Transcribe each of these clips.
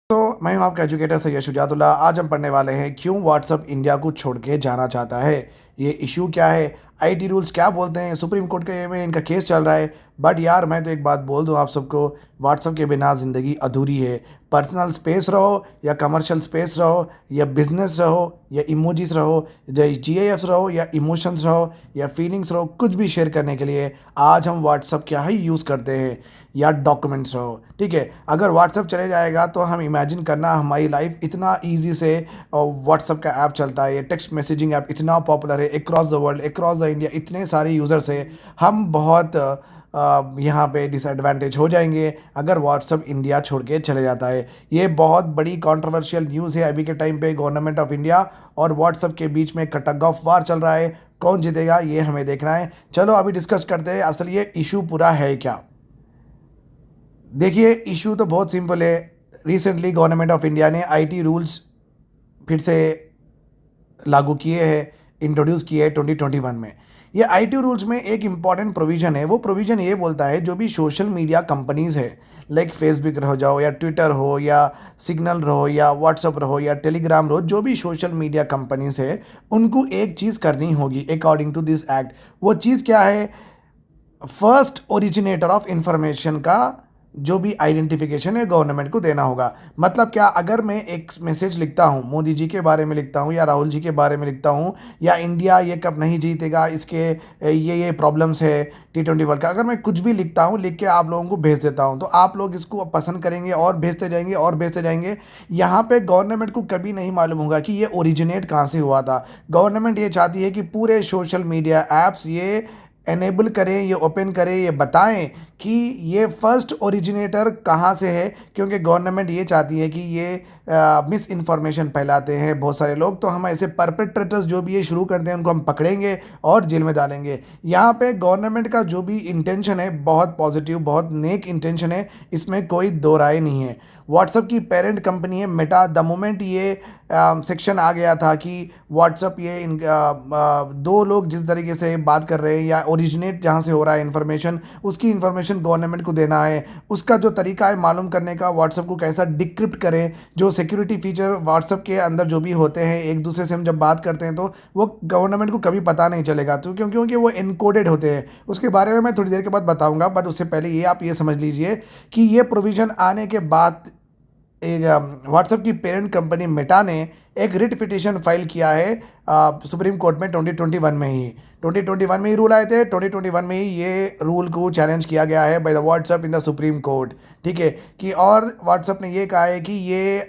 तो मैं हूं आपका एजुकेटर सैयद शुजातुल्लाह। आज हम पढ़ने वाले हैं क्यों व्हाट्सएप इंडिया को छोड़ के जाना चाहता है। ये इशू क्या है, आईटी रूल्स क्या बोलते हैं, सुप्रीम कोर्ट के में इनका केस चल रहा है। बट यार मैं तो एक बात बोल दूं आप सबको, व्हाट्सएप के बिना ज़िंदगी अधूरी है। पर्सनल स्पेस रहो या कमर्शियल स्पेस रहो या बिजनेस रहो या इमोजीज रहो या जीआईएफ रहो या इमोशंस रहो या फीलिंग्स रहो, कुछ भी शेयर करने के लिए आज हम व्हाट्सएप क्या ही यूज़ करते हैं। या डॉक्यूमेंट्स रहो, ठीक है। अगर व्हाट्सएप चले जाएगा तो हम इमेजिन करना हमारी लाइफ इतना इजी से व्हाट्सएप का ऐप चलता है, ये टेक्स्ट मैसेजिंग ऐप इतना पॉपुलर है across the world, across the India, इतने सारे यूज़र्स है। हम बहुत यहाँ पे डिसएडवांटेज हो जाएंगे अगर व्हाट्सएप इंडिया छोड़ के चले जाता है। ये बहुत बड़ी कंट्रोवर्शियल न्यूज़ है अभी के टाइम पे। गवर्नमेंट ऑफ इंडिया और व्हाट्सएप के बीच में टग ऑफ वार चल रहा है। कौन जीतेगा ये हमें देखना है। चलो अभी डिस्कस करते हैं असल ये इशू पूरा है क्या। देखिए इशू तो बहुत सिंपल है। रिसेंटली गवर्नमेंट ऑफ इंडिया ने आईटी रूल्स फिर से लागू किए हैं, इंट्रोड्यूस किए हैं 2021 में। ये आईटी रूल्स में एक इम्पॉर्टेंट प्रोविज़न है। वो प्रोविज़न ये बोलता है जो भी सोशल मीडिया कंपनीज़ है, लाइक फेसबुक रहो जाओ या ट्विटर हो या सिग्नल रहो या व्हाट्सअप रहो या टेलीग्राम रहो, जो भी सोशल मीडिया कंपनीज़ है उनको एक चीज़ करनी होगी अकॉर्डिंग टू दिस एक्ट। वो चीज़ क्या है, फर्स्ट ओरिजिनेटर ऑफ इंफॉर्मेशन का जो भी आइडेंटिफिकेशन है गवर्नमेंट को देना होगा। मतलब क्या, अगर मैं एक मैसेज लिखता हूँ मोदी जी के बारे में लिखता हूँ या राहुल जी के बारे में लिखता हूँ या इंडिया ये कब नहीं जीतेगा इसके ये प्रॉब्लम्स है T20 वर्ल्ड का, अगर मैं कुछ भी लिखता हूँ लिख के आप लोगों को भेज देता हूँ तो आप लोग इसको पसंद करेंगे और भेजते जाएंगे और भेजते जाएंगे। यहाँ पे गवर्नमेंट को कभी नहीं मालूम होगा कि ये ओरिजिनेट कहाँ से हुआ था। गवर्नमेंट ये चाहती है कि पूरे सोशल मीडिया ऐप्स ये एनेबल करें, ये ओपन करें, ये बताएं कि ये फर्स्ट ओरिजिनेटर कहाँ से है, क्योंकि गवर्नमेंट ये चाहती है कि ये मिस इन्फॉर्मेशन फैलाते हैं बहुत सारे लोग, तो हम ऐसे परपेट्रेटर्स जो भी ये शुरू करते हैं उनको हम पकड़ेंगे और जेल में डालेंगे। यहाँ पे गवर्नमेंट का जो भी इंटेंशन है बहुत पॉजिटिव, बहुत नेक इंटेंशन है, इसमें कोई दो राय नहीं है। व्हाट्सएप की पेरेंट कंपनी है मेटा। द मोमेंट ये सेक्शन आ गया था कि व्हाट्सएप ये दो लोग जिस तरीके से बात कर रहे हैं या ओरिजिनेट जहाँ से हो रहा है इन्फॉर्मेशन, उसकी इन्फॉर्मेशन गवर्नमेंट को देना है, उसका जो तरीका है मालूम करने का, व्हाट्सएप को कैसा डिक्रिप्ट करें, जो सिक्योरिटी फीचर व्हाट्सएप के अंदर जो भी होते हैं एक दूसरे से हम जब बात करते हैं तो वो गवर्नमेंट को कभी पता नहीं चलेगा, तो क्योंकि वो इनकोडेड होते हैं। उसके बारे में मैं थोड़ी देर के बाद बताऊंगा, बट उससे पहले ये आप ये समझ लीजिए कि ये प्रोविज़न आने के बाद एक व्हाट्सएप की पेरेंट कंपनी मेटा ने एक रिट पिटीशन फाइल किया है सुप्रीम कोर्ट में 2021 में ही। 2021 में ही रूल आए थे, 2021 में ही ये रूल को चैलेंज किया गया है by the WhatsApp in the supreme court, ठीक है। कि और व्हाट्सएप ने ये कहा है कि ये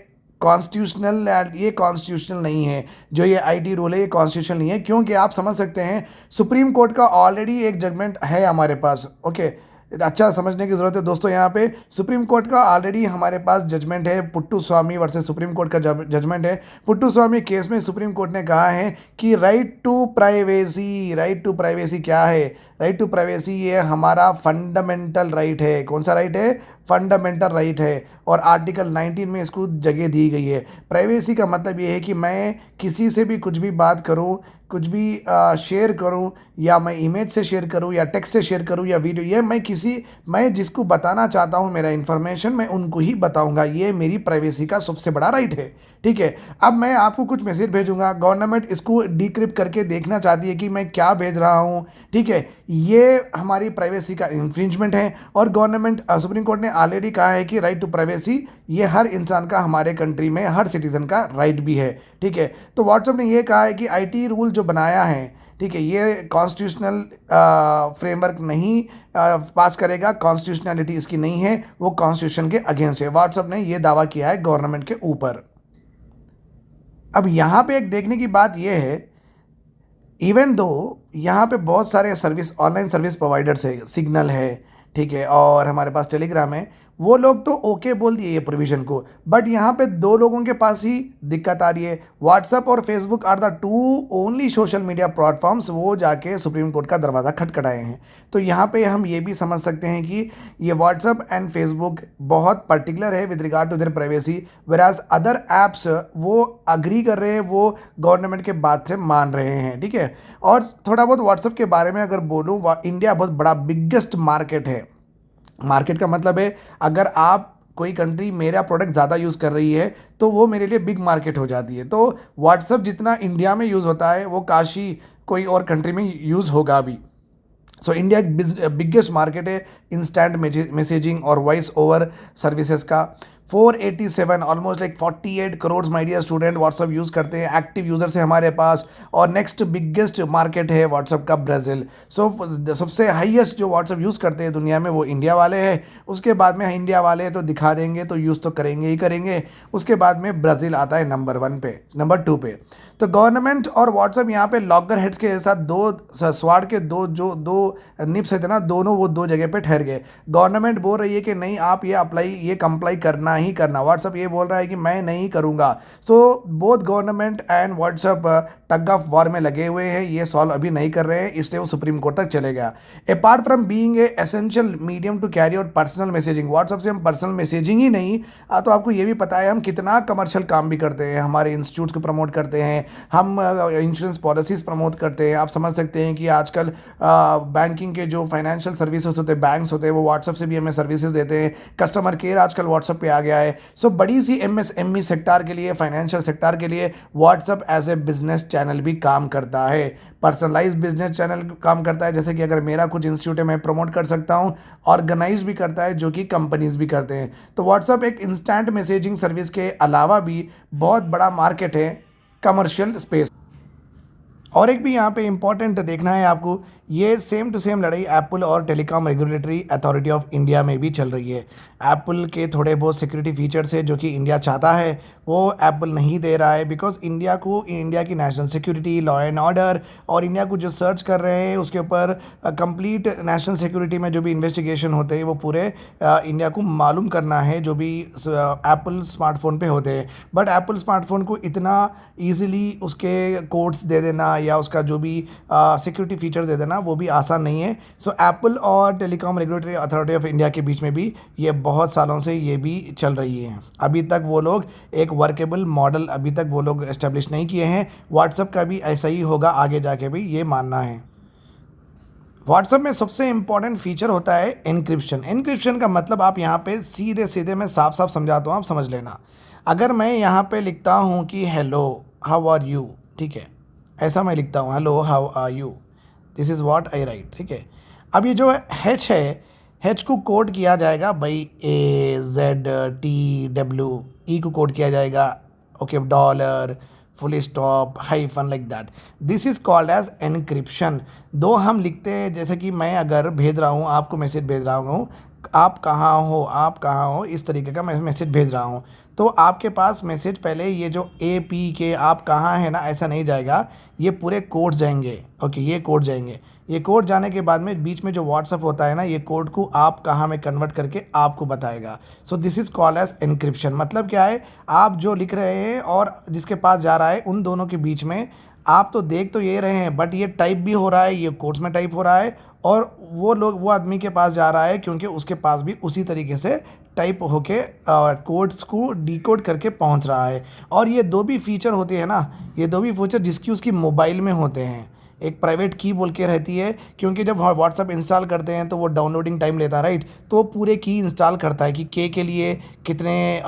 कॉन्स्टिट्यूशनल नहीं है, जो ये आईटी रूल है ये कॉन्स्टिट्यूशनल नहीं है, क्योंकि आप समझ सकते हैं सुप्रीम कोर्ट का ऑलरेडी एक जजमेंट है हमारे पास। ओके, अच्छा समझने की ज़रूरत है दोस्तों। यहाँ पे सुप्रीम कोर्ट का ऑलरेडी हमारे पास जजमेंट है, पुट्टू स्वामी वर्सेस सुप्रीम कोर्ट का जजमेंट है। पुट्टू स्वामी केस में सुप्रीम कोर्ट ने कहा है कि राइट टू प्राइवेसी क्या है, राइट टू प्राइवेसी ये हमारा फंडामेंटल राइट है। कौन सा राइट है? फंडामेंटल राइट है, और आर्टिकल 19 में इसको जगह दी गई है। प्राइवेसी का मतलब ये है कि मैं किसी से भी कुछ भी बात करूं, कुछ भी शेयर करूं, या मैं इमेज से शेयर करूं या टेक्स्ट से शेयर करूं या वीडियो, ये मैं जिसको बताना चाहता हूं मेरा इन्फॉर्मेशन मैं उनको ही बताऊंगा। ये मेरी प्राइवेसी का सबसे बड़ा राइट है, ठीक है। अब मैं आपको कुछ मैसेज भेजूंगा, गवर्नमेंट इसको डिक्रिप्ट करके देखना चाहती है कि मैं क्या भेज रहा हूं, ठीक है। ये हमारी प्राइवेसी का इन्फ्रिंजमेंट है, और गवर्नमेंट सुप्रीम कोर्ट ने ऑलरेडी कहा है कि राइट टू प्राइवेसी ये हर इंसान का, हमारे कंट्री में हर सिटीज़न का राइट भी है, ठीक है। तो व्हाट्सएप ने ये कहा है कि आईटी रूल जो बनाया है, ठीक है, ये कॉन्स्टिट्यूशनल फ्रेमवर्क नहीं पास करेगा, कॉन्स्टिट्यूशनलिटी इसकी नहीं है, वो कॉन्स्टिट्यूशन के अगेंस्ट है। व्हाट्सएप ने ये दावा किया है गवर्नमेंट के ऊपर। अब यहाँ पे एक देखने की बात यह है, इवन दो यहाँ पे बहुत सारे सर्विस, ऑनलाइन सर्विस प्रोवाइडर्स है, सिग्नल है, ठीक है, और हमारे पास टेलीग्राम है, वो लोग तो ओके बोल दिए ये प्रोविज़न को, बट यहाँ पे दो लोगों के पास ही दिक्कत आ रही है। व्हाट्सएप और Facebook are the two only social media platforms, वो जाके सुप्रीम कोर्ट का दरवाज़ा खटखटाए हैं। तो यहाँ पे हम ये भी समझ सकते हैं कि ये व्हाट्सएप एंड फेसबुक बहुत पर्टिकुलर है with regard to their privacy, whereas other apps वो अग्री कर रहे हैं, वो गवर्नमेंट के बात से मान रहे हैं, ठीक है। और थोड़ा बहुत व्हाट्सएप के बारे में अगर बोलूँ, इंडिया बहुत बड़ा बिगेस्ट मार्केट है। मार्केट का मतलब है अगर आप कोई कंट्री मेरा प्रोडक्ट ज़्यादा यूज़ कर रही है तो वो मेरे लिए बिग मार्केट हो जाती है। तो व्हाट्सअप जितना इंडिया में यूज़ होता है वो काशी कोई और कंट्री में यूज़ होगा भी। सो इंडिया बिगेस्ट मार्केट है इंस्टेंट मैसेजिंग और वॉइस ओवर सर्विसेज का। 487 almost like 48 crore my dear student WhatsApp use करते हैं, एक्टिव यूज़र्स है हमारे पास। और नेक्स्ट बिगेस्ट मार्केट है व्हाट्सअप का ब्राज़ील। सो सबसे हाईएस्ट जो व्हाट्सअप यूज़ करते हैं दुनिया में वो इंडिया वाले हैं। उसके बाद में इंडिया वाले तो दिखा देंगे तो यूज़ तो करेंगे ही करेंगे। उसके बाद में ब्राज़ील आता है नंबर 1 पे, नंबर 2 पे। तो गवर्नमेंट और व्हाट्सअप यहाँ पे लॉगर हेड्स के साथ दो स्वाड के दो निप्स थे ना, दोनों वो दो जगह पे ठहर गए। गवर्नमेंट बोल रही है कि नहीं आप ये कंप्लाई करना ही करना। व्हाट्सअप ये बोल रहा है कि मैं नहीं करूँगा। So both government and WhatsApp tug of war में लगे हुए हैं, ये सॉल्व अभी नहीं कर रहे हैं, इसलिए वो सुप्रीम कोर्ट तक चले गया। Apart from being a essential medium to carry out personal messaging, WhatsApp से हम पर्सनल मैसेजिंग ही नहीं, तो आपको ये भी पता है हम कितना कमर्शियल काम भी करते हैं, हमारे इंस्टीट्यूट्स को प्रमोट करते हैं, हम इंश्योरेंस पॉलिसीज़ प्रमोट करते हैं। आप समझ सकते हैं कि आजकल बैंकिंग के जो फाइनेंशियल सर्विसेज होते हैं, बैंक्स होते हैं, वो व्हाट्सअप से भी हमें सर्विसेज देते हैं। कस्टमर केयर आजकल व्हाट्सअप पे आ गया है। सो बड़ी सी एमएसएमई सेक्टर के लिए, फाइनेंशियल सेक्टर के लिए WhatsApp as a business channel भी काम करता है, पर्सनलाइज बिजनेस चैनल काम करता है। जैसे कि अगर मेरा कुछ इंस्टीट्यूट है मैं प्रमोट कर सकता हूँ, ऑर्गेनाइज भी करता है, जो कि कंपनीज भी करते हैं। तो व्हाट्सअप एक इंस्टेंट मैसेजिंग सर्विस के अलावा भी बहुत बड़ा मार्केट है, कमर्शियल स्पेस। और एक भी यहाँ पे इम्पॉर्टेंट देखना है आपको, ये सेम टू सेम लड़ाई एप्पल और telecom regulatory authority of India में भी चल रही है। एप्पल के थोड़े बहुत सिक्योरिटी फीचर्स है जो कि इंडिया चाहता है, वो एप्पल नहीं दे रहा है, बिकॉज इंडिया की national security, law and order और इंडिया को जो सर्च कर रहे हैं उसके ऊपर कंप्लीट नेशनल सिक्योरिटी में जो भी इन्वेस्टिगेशन होते हैं वो पूरे इंडिया को मालूम करना है, जो भी एप्पल स्मार्टफोन पे होते हैं। बट एप्पल स्मार्टफोन को इतना ईजिली उसके कोड्स दे देना या उसका जो भी सिक्योरिटी फीचर दे देना वो भी आसान नहीं है। सो एप्पल और telecom regulatory authority of India के बीच में भी ये बहुत सालों से ये भी चल रही है। अभी तक वो लोग एक वर्केबल मॉडल अभी तक वो लोग एस्टेब्लिश नहीं किए हैं। व्हाट्सएप का भी ऐसा ही होगा आगे जाके भी, ये मानना है। व्हाट्सएप में सबसे इंपॉर्टेंट फीचर होता है एन्क्रिप्शन। एन्क्रिप्शन का मतलब आप यहाँ पे सीधे सीधे मैं साफ साफ समझाता हूँ, आप समझ लेना। अगर मैं यहाँ पे लिखता हूँ कि हेलो हाउ आर यू, ठीक है, ऐसा मैं लिखता हूँ, hello how are you, this is what I write, ठीक है। अब ये जो हैच है, हैच को कोड किया जाएगा भाई AZTW, ई को कोड किया जाएगा, okay, dollar, full stop, hyphen, like that. This is called as encryption. दो हम लिखते हैं, जैसे कि मैं अगर भेज रहा हूँ आपको, मैसेज भेज रहा हूँ, आप कहाँ हो, आप कहाँ हो, इस तरीके का मैं मैसेज भेज रहा हूँ। तो आपके पास मैसेज पहले ये जो APK आप कहाँ है ना, ऐसा नहीं जाएगा, ये पूरे कोड जाएंगे, ओके, ये कोड जाएंगे। ये कोड जाने के बाद में बीच में जो व्हाट्सअप होता है ना, ये कोड को आप कहाँ में कन्वर्ट करके आपको बताएगा। So this is called as encryption. मतलब क्या है, आप जो लिख रहे हैं और जिसके पास जा रहा है, उन दोनों के बीच में आप तो देख तो ये रहे हैं, बट ये टाइप भी हो रहा है, ये कोड्स में टाइप हो रहा है, और वो आदमी के पास जा रहा है क्योंकि उसके पास भी उसी तरीके से टाइप होके कोड्स को डिकोड करके पहुंच रहा है। और ये दो भी फीचर होते हैं ना, ये दो भी फीचर जिसकी उसकी मोबाइल में होते हैं। एक प्राइवेट की बोल के रहती है, क्योंकि जब व्हाट्सअप इंस्टॉल करते हैं तो वो डाउनलोडिंग टाइम लेता है, राइट। तो वो पूरे की इंस्टॉल करता है कि के लिए कितने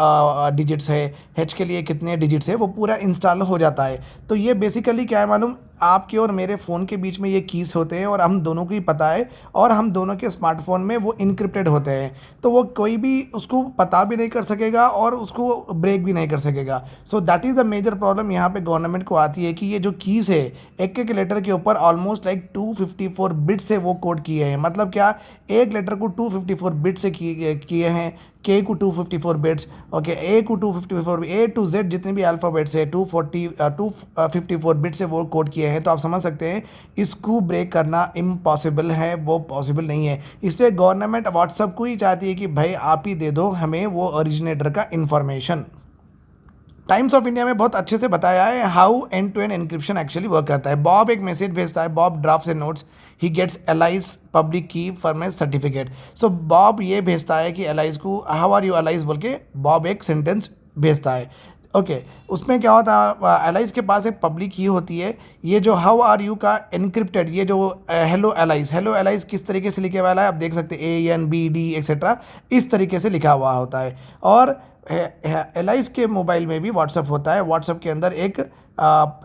डिजिट्स है, एच के लिए कितने डिजिट्स है, वो पूरा इंस्टॉल हो जाता है। तो ये बेसिकली क्या है मालूम, आपके और मेरे फ़ोन के बीच में ये कीज़ होते हैं और हम दोनों को ही पता है, और हम दोनों के स्मार्टफोन में वो इनक्रिप्टेड होते हैं। तो वो कोई भी उसको पता भी नहीं कर सकेगा और उसको ब्रेक भी नहीं कर सकेगा। So that is the major problem यहाँ पे गवर्नमेंट को आती है कि ये जो कीज़ है, एक एक लेटर के ऊपर ऑलमोस्ट लाइक 254 बिट से वो कोड किए हैं। मतलब क्या, एक लेटर को 254 बिट से किए हैं, के को 254 बिट्स, ओके, ए को 254, ए टू जेड जितने भी अल्फ़ाबेट्स है 254 बिट से वो कोड किए हैं। तो आप समझ सकते हैं इसको ब्रेक करना इम्पॉसिबल है, वो पॉसिबल नहीं है। इसलिए गवर्नमेंट व्हाट्सएप को ही चाहती है कि भाई आप ही दे दो हमें वो ओरिजिनेटर का इन्फॉर्मेशन। टाइम्स ऑफ इंडिया में बहुत अच्छे से बताया है how end to end encryption actually work करता है। बॉब एक मैसेज भेजता है, Bob drafts and notes, he gets Alice's public key for a certificate. So Bob ये भेजता है कि एलाइज को हाउ आर यू एलाइज बोल के बॉब एक सेंटेंस भेजता है। ओके उसमें क्या होता है, एलाइज के पास एक पब्लिक की होती है। ये जो हाउ आर यू का एनक्रिप्टेड, ये जो हेलो एलाइज किस तरीके से लिखे वाला है आप देख सकते हैं, ANBD एक्सेट्रा इस तरीके से लिखा हुआ होता है। और एलाइज के मोबाइल में भी व्हाट्सअप होता है। व्हाट्सअप के अंदर एक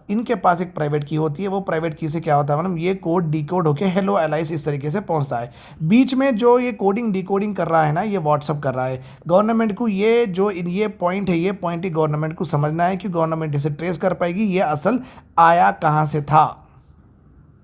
इनके पास एक प्राइवेट की होती है। वो प्राइवेट की से क्या होता है मतलब ये कोड डिकोड होके हेलो एलाइस इस तरीके से पहुंचता है। बीच में जो ये कोडिंग डिकोडिंग कर रहा है ना, ये व्हाट्सअप कर रहा है। गवर्नमेंट को ये जो ये पॉइंट है, ये पॉइंट ही गवर्नमेंट को समझना है कि गवर्नमेंट इसे ट्रेस कर पाएगी ये असल आया कहाँ से था।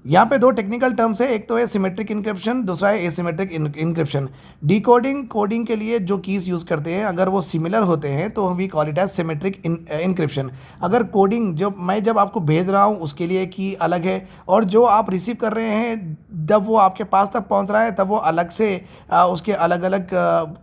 यहाँ पे दो टेक्निकल टर्म्स है, एक तो है सिमेट्रिक इनक्रिप्शन, दूसरा है एसिमेट्रिक इनक्रिप्शन। डिकोडिंग कोडिंग के लिए जो कीज यूज़ करते हैं अगर वो सिमिलर होते हैं तो we call it as symmetric encryption. अगर कोडिंग जब आपको भेज रहा हूँ उसके लिए की अलग है, और जो आप रिसीव कर रहे हैं जब वो आपके पास तक पहुँच रहा है तब वो अलग से उसके अलग अलग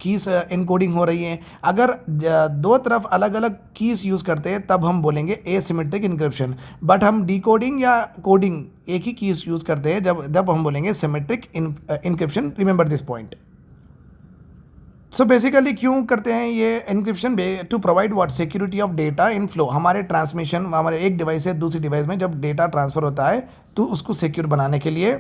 कीज इनकोडिंग हो रही हैं। अगर दो तरफ अलग अलग कीज यूज़ करते हैं तब हम बोलेंगे एसिमेट्रिक इनक्रिप्शन। बट हम डिकोडिंग या कोडिंग एक ही कीज यूज़ करते हैं जब जब हम बोलेंगे symmetric encryption. Remember this point. So basically क्यों करते हैं ये encryption? To provide what security of data in flow. हमारे ट्रांसमिशन, हमारे एक डिवाइस से दूसरी डिवाइस में जब डेटा ट्रांसफ़र होता है तो उसको सिक्योर बनाने के लिए।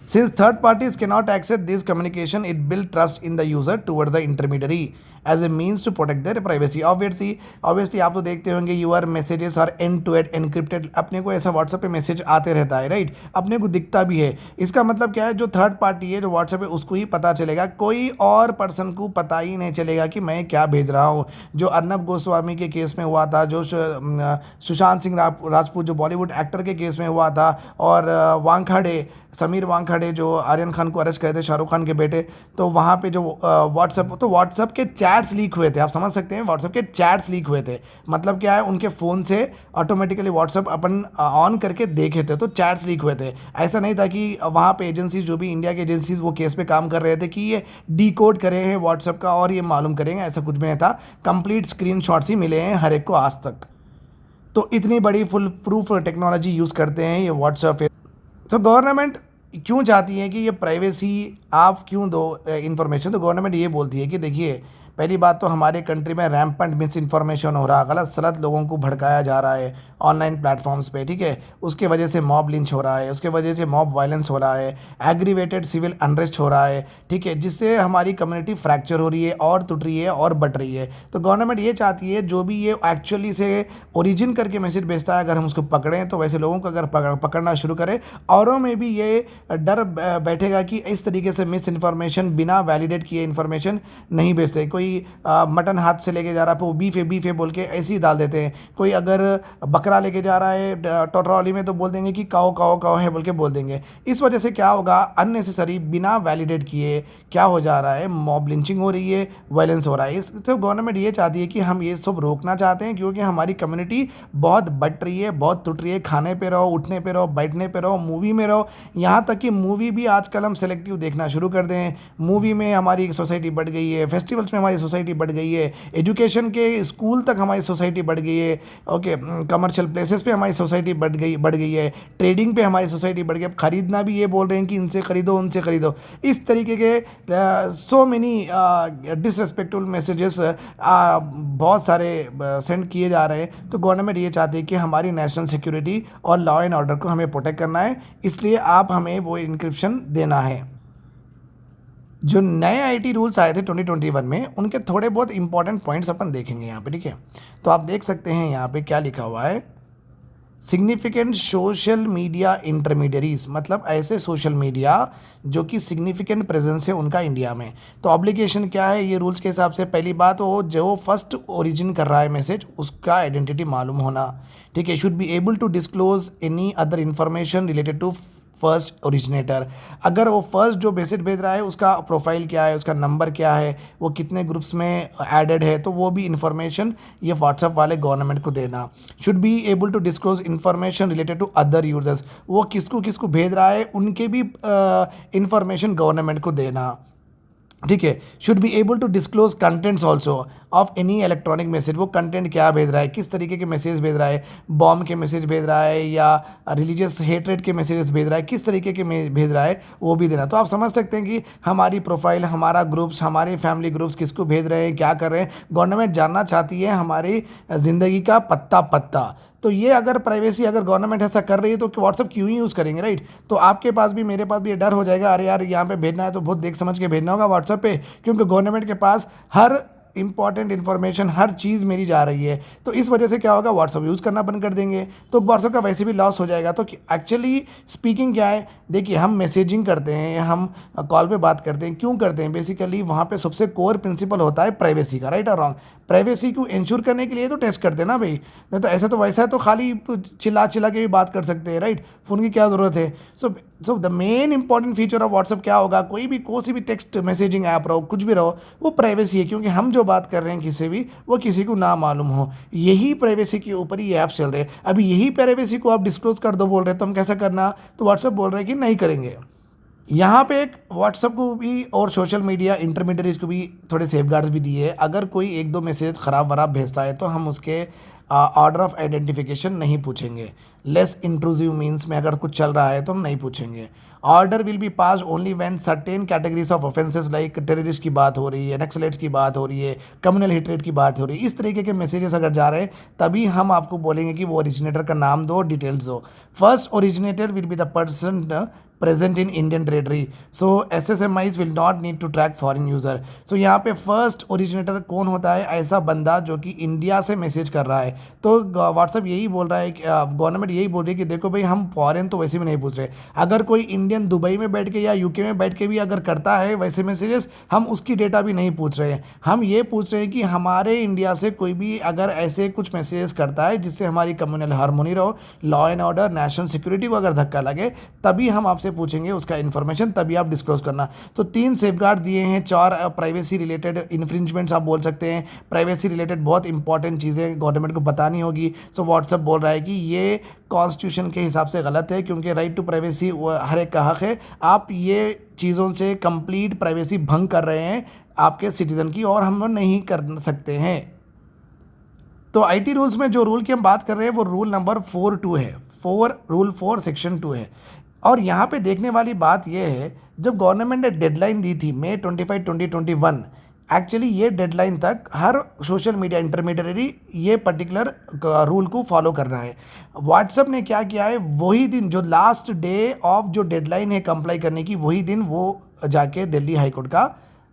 Since third parties cannot access this communication, it builds trust in the user towards the intermediary as a means to protect their privacy. Obviously आप तो देखते होंगे your messages are end to end encrypted। अपने को ऐसा WhatsApp पे message आते रहता है, राइट, अपने को दिखता भी है। इसका मतलब क्या है, जो थर्ड पार्टी है जो व्हाट्सएप है उसको ही पता चलेगा, कोई और पर्सन को पता ही नहीं चलेगा कि मैं क्या भेज रहा हूँ। जो अर्नब गोस्वामी के केस में हुआ था, जो सुशांत सिंह राजपूत जो बॉलीवुड एक्टर के केस में हुआ था, और समीर वानखेड़े जो आर्यन खान को अरेस्ट करे थे, शाहरुख खान के बेटे, तो वहाँ पे जो व्हाट्सएप के चैट्स लीक हुए थे। आप समझ सकते हैं व्हाट्सएप के चैट्स लीक हुए थे। मतलब क्या है, उनके फ़ोन से ऑटोमेटिकली व्हाट्सएप अपन ऑन करके देखे थे तो चैट्स लीक हुए थे। ऐसा नहीं था कि वहाँ पे एजेंसीज, जो भी इंडिया की एजेंसीज वो केस पे काम कर रहे थे कि ये डिकोड करे हैं व्हाट्सएप का और ये मालूम करेंगे, ऐसा कुछ भी नहीं था। कंप्लीट स्क्रीनशॉट्स ही मिले हैं हर एक को आज तक। तो इतनी बड़ी फुल प्रूफ टेक्नोलॉजी यूज़ करते हैं ये व्हाट्सएप। तो गवर्नमेंट क्यों चाहती है कि ये प्राइवेसी आप क्यों दो इन्फॉर्मेशन? तो गवर्नमेंट ये बोलती है कि देखिए, पहली बात तो हमारे कंट्री में रैम्पेंट मिस इन्फॉर्मेशन हो रहा है, गलत सलत लोगों को भड़काया जा रहा है ऑनलाइन प्लेटफॉर्म्स पे, ठीक है। उसके वजह से मॉब लिंच हो रहा है, उसके वजह से मॉब वायलेंस हो रहा है, एग्रीवेटेड सिविल अनरेस्ट हो रहा है, ठीक है, जिससे हमारी कम्युनिटी फ्रैक्चर हो रही है और टूट रही है और बढ़ रही है। तो गवर्नमेंट ये चाहती है जो भी ये एक्चुअली से ओरिजिन करके मैसेज भेजता है अगर हम उसको पकड़ें, तो वैसे लोगों को अगर पकड़ना शुरू करें, औरों में भी ये डर बैठेगा कि इस तरीके से मिस इन्फॉर्मेशन, बिना वैलिडेट किए इन्फॉर्मेशन नहीं भेजते। कोई मटन हाथ से लेके जा रहा है तो वो बीफ है बोल के ऐसे ही डाल देते हैं। कोई अगर बकरा लेके जा रहा है ट्रॉली में तो बोल देंगे कि काओ काओ काओ है बोल के बोल देंगे। इस वजह से क्या होगा, अननेसेसरी बिना वैलिडेट किए क्या हो जा रहा है, मॉब लिंचिंग हो रही है, वायलेंस हो रहा है। तो गवर्नमेंट ये चाहती है कि हम ये सब रोकना चाहते हैं, क्योंकि हमारी कम्युनिटी बहुत बढ़ रही है, बहुत टूट रही है। खाने पे रहो, उठने पे रहो, बैठने पे रहो, मूवी में रहो, यहाँ तक कि मूवी भी आजकल हम सेलेक्टिव देखना शुरू कर दें। मूवी में हमारी सोसाइटी बढ़ गई है, फेस्टिवल्स में हमारी सोसाइटी बढ़ गई है, एजुकेशन के स्कूल तक हमारी सोसाइटी बढ़ गई है, ओके, कमर्शियल प्लेसेस पे हमारी सोसाइटी बढ़ गई है, ट्रेडिंग पे हमारी सोसाइटी बढ़ गई। अब खरीदना भी ये बोल रहे हैं कि इनसे खरीदो उनसे खरीदो। इस तरीके के सो मेनी डिसरेस्पेक्टफुल मैसेजेस बहुत सारे सेंड किए जा रहे हैं। तो गवर्नमेंट ये चाहती है कि हमारी नेशनल सिक्योरिटी और लॉ एंड ऑर्डर को हमें प्रोटेक्ट करना है, इसलिए आप हमें वो इंक्रिप्शन देना है। जो नए आईटी रूल्स आए थे 2021 में, उनके थोड़े बहुत इंपॉर्टेंट पॉइंट्स अपन देखेंगे यहाँ पे, ठीक है। तो आप देख सकते हैं यहाँ पे क्या लिखा हुआ है, सिग्निफिकेंट सोशल मीडिया इंटरमीडियरीज, मतलब ऐसे सोशल मीडिया जो कि सिग्निफिकेंट प्रेजेंस है उनका इंडिया में। तो ऑब्लिगेशन क्या है ये रूल्स के हिसाब से? पहली बात, वो जो फर्स्ट ओरिजिन कर रहा है मैसेज उसका आइडेंटिटी मालूम होना, ठीक है। Should be able to disclose any other information related to first originator. अगर वो फर्स्ट जो मैसेज भेज रहा है उसका प्रोफाइल क्या है, उसका नंबर क्या है, वो कितने ग्रुप्स में एडेड है, तो वो भी इन्फॉर्मेशन ये व्हाट्सएप वाले गवर्नमेंट को देना। Should be able to disclose information related to other users, वो किसको किसको भेज रहा है उनके भी इन्फॉर्मेशन गवर्नमेंट को देना। ठीक है, should be able to disclose contents also of any electronic message. वो कंटेंट क्या भेज रहा है, किस तरीके के मैसेज भेज रहा है, बॉम्ब के मैसेज भेज रहा है या रिलीजियस हेटरेट के मैसेजेस भेज रहा है, किस तरीके के भेज रहा है वो भी देना। तो आप समझ सकते हैं कि हमारी प्रोफाइल, हमारा ग्रुप्स, हमारे फैमिली ग्रुप्स किसको भेज रहे हैं, क्या कर रहे हैं। गवर्नमेंट जानना चाहती है हमारी ज़िंदगी का पत्ता पत्ता। तो ये अगर प्राइवेसी अगर गवर्नमेंट ऐसा कर रही है तो व्हाट्सअप क्यों ही यूज़ करेंगे, राइट। तो आपके पास भी मेरे पास भी ये डर हो जाएगा, अरे यार यहाँ पे भेजना है तो बहुत देख समझ के भेजना होगा व्हाट्सअप पे, क्योंकि गवर्नमेंट के पास हर इंपॉर्टेंट इन्फॉर्मेशन, हर चीज़ मेरी जा रही है। तो इस वजह से क्या होगा, व्हाट्सअप यूज़ करना बंद कर देंगे, तो व्हाट्सअप का वैसे भी लॉस हो जाएगा। तो एक्चुअली स्पीकिंग क्या है, देखिए हम मैसेजिंग करते हैं, हम कॉल पे बात करते हैं, क्यों करते हैं, बेसिकली वहाँ पे सबसे कोर प्रिंसिपल होता है प्राइवेसी का, राइट और रॉन्ग। प्राइवेसी को इंश्योर करने के लिए तो टेस्ट करते हैं ना भाई, नहीं तो ऐसा तो वैसा है तो खाली चिल्ला चिल्ला के भी बात कर सकते हैं, राइट। फ़ोन की क्या ज़रूरत है। So the main important feature of WhatsApp क्या होगा, कोई सी भी टेक्स्ट मैसेजिंग ऐप रहो, कुछ भी रहो, वो प्राइवेसी है, क्योंकि हम जो बात कर रहे हैं किसी भी, वो किसी को ना मालूम हो। यही प्राइवेसी के ऊपर ही ऐप्स चल रहे हैं। अभी यही प्राइवेसी को आप डिस्क्लोज कर दो बोल रहे हैं, तो हम कैसा करना, तो व्हाट्सअप बोल रहे हैं कि नहीं करेंगे। यहाँ पे एक व्हाट्सअप को भी और सोशल मीडिया इंटरमीडियरीज को भी थोड़े सेफगार्ड्स भी दिए हैं। अगर कोई एक दो मैसेज ख़राब वराब भेजता है तो हम उसके ऑर्डर ऑफ आइडेंटिफिकेशन नहीं पूछेंगे। लेस इंट्रूसिव मीन्स में अगर कुछ चल रहा है तो हम नहीं पूछेंगे। Order will be pass only when certain categories of offences like terrorist की बात हो रही है, नक्सलेट्स की बात हो रही है, कम्युनल हेट्रेट की बात हो रही है, इस तरीके के मैसेजेस अगर जा रहे हैं तभी हम आपको बोलेंगे कि वो ओरिजिनेटर का नाम दो, डिटेल्स दो। First originator will be the person present in Indian territory, so SSMIs will not need to track foreign user। so यहाँ पे फर्स्ट ओरिजिनेटर कौन होता है, ऐसा बंदा जो कि इंडिया से मैसेज कर रहा है। तो व्हाट्सअप यही बोल रहा है कि गवर्नमेंट यही बोल रही है कि देखो भाई, हम फॉरेन तो वैसे भी नहीं पूछ रहे, अगर कोई इंडियन दुबई में बैठ के या यूके में बैठ के भी अगर करता है वैसे मैसेजेस, हम उसकी डेटा भी नहीं पूछ रहे हैं। हम ये पूछ रहे हैं कि हमारे इंडिया से कोई भी अगर ऐसे कुछ मैसेजेस करता है जिससे हमारी कम्युनल हार्मोनी रहो, law and order, national security को अगर धक्का लगे, तभी हम आपसे पूछेंगे उसका इन्फॉर्मेशन, तभी आप डिस्क्लोज करना। तो 3 सेफगार्ड दिए हैं, 4 प्राइवेसी रिलेटेड इन्फ्रिंजमेंट्स आप बोल सकते हैं। प्राइवेसी रिलेटेड बहुत इंपॉर्टेंट चीज़ें गवर्नमेंट को बतानी होगी। सो व्हाट्सअप बोल रहा है कि ये कॉन्स्टिट्यूशन के हिसाब से गलत है, क्योंकि राइट टू प्राइवेसी हर एक का हक है। आप ये चीज़ों से कंप्लीट प्राइवेसी भंग कर रहे हैं आपके सिटीज़न की, और हम नहीं कर सकते हैं। तो आईटी रूल्स में जो रूल की हम बात कर रहे हैं वो रूल नंबर 4.2 है, रूल 4 सेक्शन 2 है। और यहाँ पे देखने वाली बात यह है, जब गवर्नमेंट ने डेडलाइन दी थी मई 25, 2021, एक्चुअली ये डेडलाइन तक हर सोशल मीडिया इंटरमीडियरी ये पर्टिकुलर रूल को फॉलो करना है। व्हाट्सएप ने क्या किया है, वही दिन जो लास्ट डे ऑफ जो डेडलाइन है कंप्लाई करने की, वही दिन वो जाके दिल्ली हाईकोर्ट का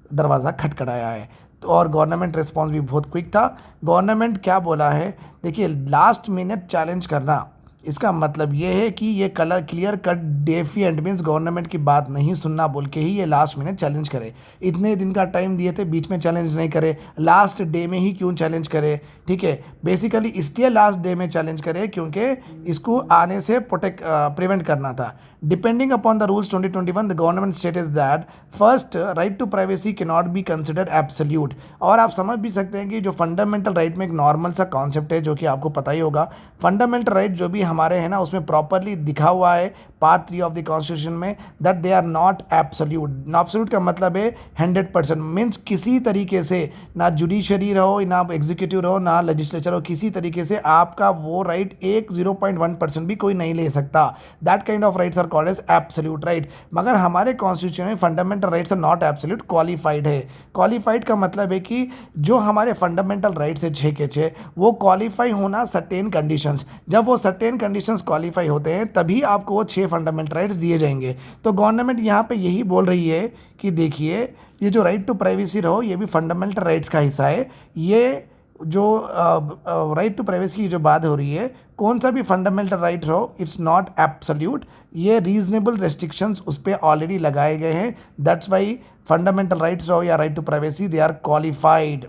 दरवाज़ा खटखटाया है। तो और गवर्नमेंट रिस्पॉन्स भी बहुत क्विक था। गवर्नमेंट क्या बोला है, देखिए, लास्ट मिनट चैलेंज करना, इसका मतलब ये है कि ये clear cut defiant means government की बात नहीं सुनना बोल के ही ये लास्ट मिनट चैलेंज करे। इतने दिन का टाइम दिए थे, बीच में चैलेंज नहीं करे, लास्ट डे में ही क्यों चैलेंज करे, ठीक है। बेसिकली इसलिए लास्ट डे में चैलेंज करे क्योंकि इसको आने से प्रिवेंट करना था। Depending upon the rules 2021, the government stated that first, right to privacy cannot be considered absolute। और आप समझ भी सकते हैं कि जो फंडामेंटल राइट में एक नॉर्मल सा कॉन्सेप्ट है जो कि आपको पता ही होगा। फंडामेंटल राइट जो भी हमारे हैं ना, उसमें प्रॉपरली दिखा हुआ है पार्ट 3 ऑफ द कॉन्स्टिट्यूशन में, that they are not absolute. Absolute का मतलब है 100%, मीन्स किसी तरीके से ना जुडिशरी रहो, ना एग्जीक्यूटिव रहो, ना लेजिस्लेचर हो, किसी तरीके से आपका वो राइट 0.1% भी कोई नहीं ले सकता। That kind of rights are called as absolute right. मगर हमारे कॉन्स्टिट्यूशन में fundamental rights are not absolute, qualified है। क्वालिफाइड का मतलब है कि जो हमारे फंडामेंटल राइट्स है 6 के 6, वो क्वालिफाई होना सर्टेन कंडीशंस, जब वो सर्टेन कंडीशंस क्वालिफाई होते हैं तभी आपको वो 6 फंडामेंटल राइट्स दिए जाएंगे। तो गवर्नमेंट यहाँ पे यही बोल रही है कि देखिए, ये जो राइट टू प्राइवेसी रहो, ये भी फंडामेंटल राइट्स का हिस्सा है। ये जो राइट टू प्राइवेसी की जो बात हो रही है, कौन सा भी फंडामेंटल राइट रहो, इट्स नॉट एब्सोल्यूट, ये रीजनेबल रेस्ट्रिक्शंस उस पर ऑलरेडी लगाए गए हैं। दैट्स वाई फंडामेंटल राइट्स रहो या right to privacy, they are qualified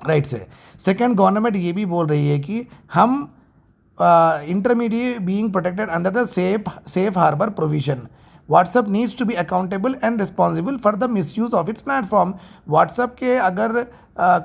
rights है। सेकेंड, गवर्नमेंट ये भी बोल रही है कि हम intermediate being protected under the safe harbor provision। WhatsApp needs to be accountable and responsible for the misuse of its platform। WhatsApp के अगर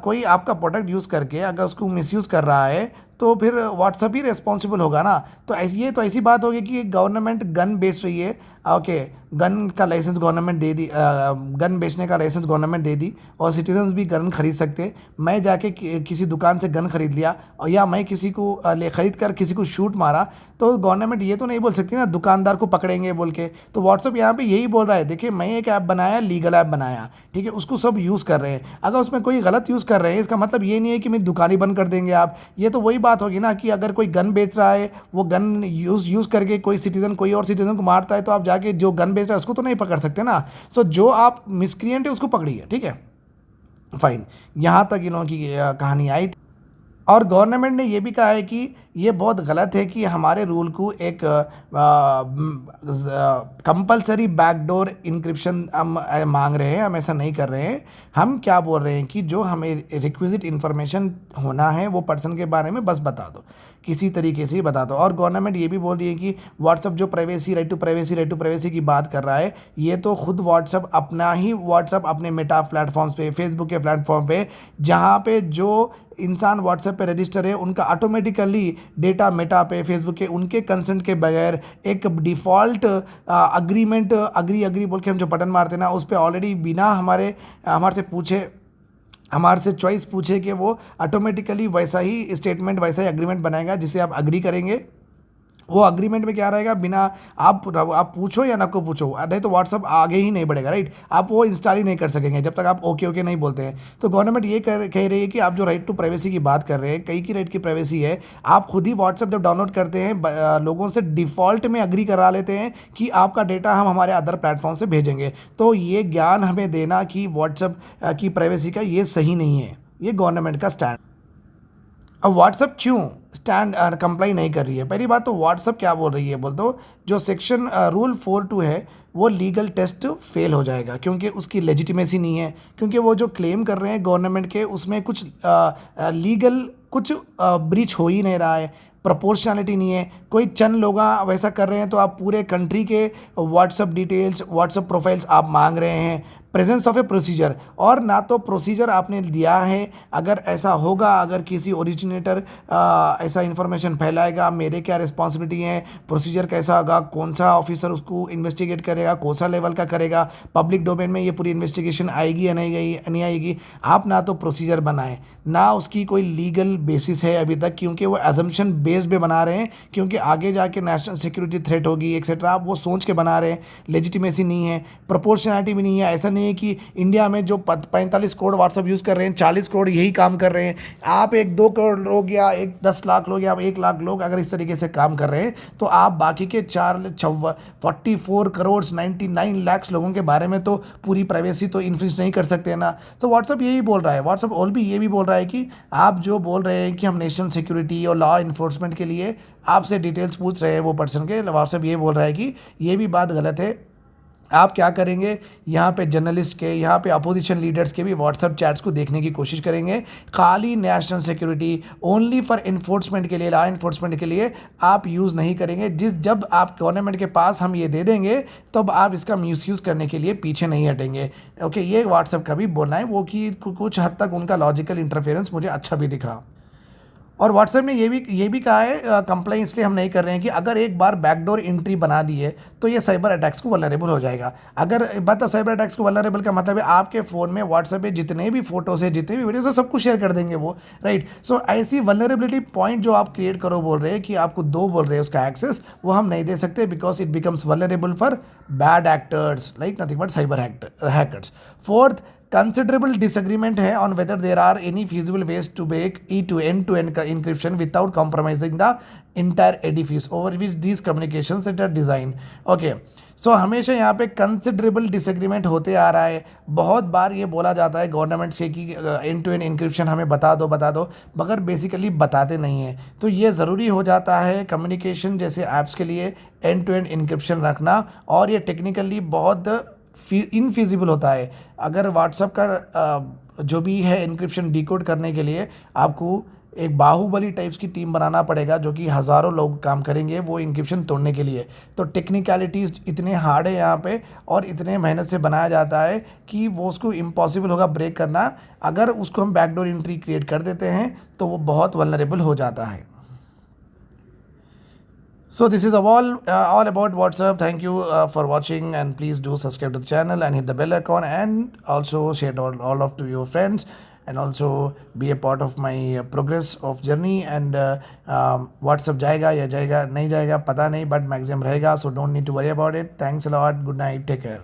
कोई आपका प्रोडक्ट यूज़ करके अगर उसको मिसयूज़ कर रहा है तो फिर WhatsApp ही रिस्पॉन्सिबल होगा ना। तो ऐसी बात होगी कि गवर्नमेंट गन बेच रही है, ओके, गन का लाइसेंस गवर्नमेंट दे दी, गन बेचने का लाइसेंस गवर्नमेंट दे दी और सिटीजन्स भी गन खरीद सकते हैं। मैं जाके किसी दुकान से गन खरीद लिया और या मैं किसी को ले खरीद कर किसी को शूट मारा, तो गवर्नमेंट ये तो नहीं बोल सकती ना दुकानदार को पकड़ेंगे बोल के। तो व्हाट्सअप यहाँ पे यही बोल रहा है, देखिए मैं एक ऐप बनाया, लीगल ऐप बनाया, ठीक है, उसको सब यूज़ कर रहे हैं। अगर उसमें कोई गलत यूज़ कर रहे हैं, इसका मतलब ये नहीं है कि मेरी दुकान ही बंद कर देंगे आप। ये तो वही बात होगी ना कि अगर कोई गन बेच रहा है, वो गन यूज़ करके कोई सिटीजन कोई और सिटीजन को मारता है, तो आप जाके जो गन बेच रहा है उसको तो नहीं पकड़ सकते ना। सो जो आप मिसक्रिएंट है उसको पकड़िए, ठीक है, फाइन। यहाँ तक इन लोगों की कहानी आई। और गवर्नमेंट ने ये भी कहा है कि ये बहुत गलत है कि हमारे रूल को एक कंपलसरी बैकडोर इंक्रिप्शन हम मांग रहे हैं। हम ऐसा नहीं कर रहे हैं। हम क्या बोल रहे हैं कि जो हमें रिक्विजिट इन्फॉर्मेशन होना है वो पर्सन के बारे में बस बता दो, किसी तरीके से ही बता दो। और गवर्नमेंट ये भी बोल रही है कि व्हाट्सअप जो प्राइवेसी, राइट टू प्राइवेसी की बात कर रहा है, ये तो खुद व्हाट्सअप अपने मेटा प्लेटफॉर्म्स पे, फेसबुक के प्लेटफॉर्म पे, जहाँ पे जो इंसान व्हाट्सएप पे रजिस्टर है उनका ऑटोमेटिकली डेटा मेटा पे, फेसबुक के, उनके कंसेंट के बगैर एक डिफ़ॉल्ट अग्रीमेंट, अग्री बोल के हम जो बटन मारते हैं ना, उस पर ऑलरेडी बिना हमारे से चॉइस पूछे कि वो ऑटोमेटिकली वैसा ही स्टेटमेंट, वैसा ही अग्रीमेंट बनाएगा जिसे आप अग्री करेंगे। वो अग्रीमेंट में क्या रहेगा, बिना आप पूछो या ना को पूछो, नहीं तो व्हाट्सअप आगे ही नहीं बढ़ेगा, राइट। आप वो इंस्टॉल ही नहीं कर सकेंगे जब तक आप ओके नहीं बोलते हैं। तो गवर्नमेंट ये कह रही है कि आप जो राइट टू प्राइवेसी की बात कर रहे हैं, कई की राइट की प्राइवेसी है। आप खुद ही व्हाट्सअप जब डाउनलोड करते हैं, लोगों से डिफ़ॉल्ट में अग्री करा लेते हैं कि आपका डेटा हम हमारे अदर प्लेटफॉर्म से भेजेंगे। तो ये ज्ञान हमें देना कि व्हाट्सअप की प्राइवेसी का ये सही नहीं है, ये गवर्नमेंट का स्टैंड। अब व्हाट्सअप क्यों स्टैंड कंप्लाई नहीं कर रही है? पहली बात तो व्हाट्सअप क्या बोल रही है, बोल दो जो सेक्शन रूल 4.2 है वो लीगल टेस्ट फेल हो जाएगा, क्योंकि उसकी लेजिटिमेसी नहीं है। क्योंकि वो जो क्लेम कर रहे हैं गवर्नमेंट के, उसमें कुछ लीगल कुछ ब्रीच हो ही नहीं रहा है, प्रोपोर्शनैलिटी नहीं है। कोई चंद लोग वैसा कर रहे हैं, तो आप पूरे कंट्री के व्हाट्सअप डिटेल्स, व्हाट्सअप प्रोफाइल्स आप मांग रहे हैं, प्रेजेंस ऑफ ए प्रोसीजर, और ना तो प्रोसीजर आपने दिया है। अगर ऐसा होगा, अगर किसी ओरिजिनेटर ऐसा इन्फॉर्मेशन फैलाएगा, मेरे क्या रिस्पॉन्सिबिलिटी है, प्रोसीजर कैसा होगा, कौन सा ऑफिसर उसको इन्वेस्टिगेट करेगा, कौन सा लेवल का करेगा, पब्लिक डोमेन में ये पूरी इन्वेस्टिगेशन आएगी या नहीं आएगी। आप ना तो प्रोसीजर बनाएं, ना उसकी कोई लीगल बेसिस है अभी तक, क्योंकि वो एजम्पशन बेस्ड पे बना रहे हैं, क्योंकि आगे जाके नेशनल सिक्योरिटी थ्रेट होगी एक्सेट्रा। आप वो सोच के बना रहे हैं। लेजिटिमेसी नहीं है, प्रोपोर्शनैलिटी भी नहीं है। ऐसा नहीं है कि इंडिया में जो 45 करोड़ व्हाट्सअप यूज़ कर रहे हैं, 40 करोड़ यही काम कर रहे हैं। आप 1-2 करोड़ लोग या 10 लाख लोग या 1 लाख लोग अगर इस तरीके से काम कर रहे हैं, तो आप बाकी के 44 करोड़ 99 लाख लोगों के बारे में तो पूरी प्राइवेसी तो इन्फ्रिंज नहीं कर सकते ना। तो व्हाट्सअप यही बोल रहा है। व्हाट्सअप और भी ये भी बोल रहा है कि आप जो बोल रहे हैं कि हम नेशनल सिक्योरिटी और लॉ इन्फोर्समेंट के लिए आपसे डिटेल्स पूछ रहे हैं वो पर्सन के, व्हाट्सएप ये बोल रहा है कि ये भी बात गलत है। आप क्या करेंगे, यहाँ पे जर्नलिस्ट के, यहाँ पे अपोजिशन लीडर्स के भी व्हाट्सएप चैट्स को देखने की कोशिश करेंगे। खाली national security, only for enforcement के लिए, लॉ इन्फोर्समेंट के लिए आप यूज़ नहीं करेंगे। जब आप गवर्नमेंट के पास हम ये दे देंगे, तब आप इसका मिसयूज़ करने के लिए पीछे नहीं हटेंगे। ओके, ये व्हाट्सएप का भी बोलना है, वो कि कुछ हद तक उनका लॉजिकल इंटरफेरेंस मुझे अच्छा भी दिखा। और व्हाट्सएप ने ये भी कहा है, कंप्लेन इसलिए हम नहीं कर रहे हैं कि अगर एक बार बैकडोर एंट्री बना दी है तो ये साइबर अटैक्स को वल्नरेबल हो जाएगा। अगर मतलब साइबर अटैक्स को वल्नरेबल का मतलब है आपके फ़ोन में व्हाट्सएप पे जितने भी फोटोज़ है, जितने भी वीडियोज़ है, सब कुछ शेयर कर देंगे वो, राइट। सो ऐसी वल्नरेबिलिटी पॉइंट जो आप क्रिएट करो, बोल रहे हैं कि आपको बोल रहे हैं उसका एक्सेस, वो हम नहीं दे सकते, because it becomes vulnerable for bad actors like nothing but cyber hackers. Fourth, considerable disagreement है on whether there are any feasible ways to make end-to-end encryption without compromising the entire edifice over which these communications are designed. Okay, so हमेशा यहाँ पे considerable disagreement होते आ रहा है। बहुत बार ये बोला जाता है गवर्नमेंट से कि एंड टू एंड इंक्रिप्शन हमें बता दो, मगर बेसिकली बताते नहीं हैं। तो ये ज़रूरी हो जाता है कम्युनिकेशन जैसे ऐप्स के लिए एंड टू एंड इंक्रिप्शन रखना, और ये टेक्निकली बहुत इनफिजिबल होता है। अगर व्हाट्सएप का जो भी है इंक्रिप्शन डिकोड करने के लिए आपको एक बाहुबली टाइप्स की टीम बनाना पड़ेगा, जो कि हज़ारों लोग काम करेंगे वो इंक्रिप्शन तोड़ने के लिए। तो टेक्निकलिटीज़ इतने हार्ड है यहाँ पे, और इतने मेहनत से बनाया जाता है कि वो उसको इम्पॉसिबल होगा ब्रेक करना। अगर उसको हम बैकडोर एंट्री क्रिएट कर देते हैं तो वो बहुत वल्नरेबल हो जाता है। So this is all about WhatsApp. Thank you for watching, and please do subscribe to the channel and hit the bell icon, and also share all of to your friends, and also be a part of my progress of journey. And WhatsApp जाएगा या जाएगा नहीं जाएगा पता नहीं, but maximum रहेगा, so don't need to worry about it. Thanks a lot. Good night. Take care.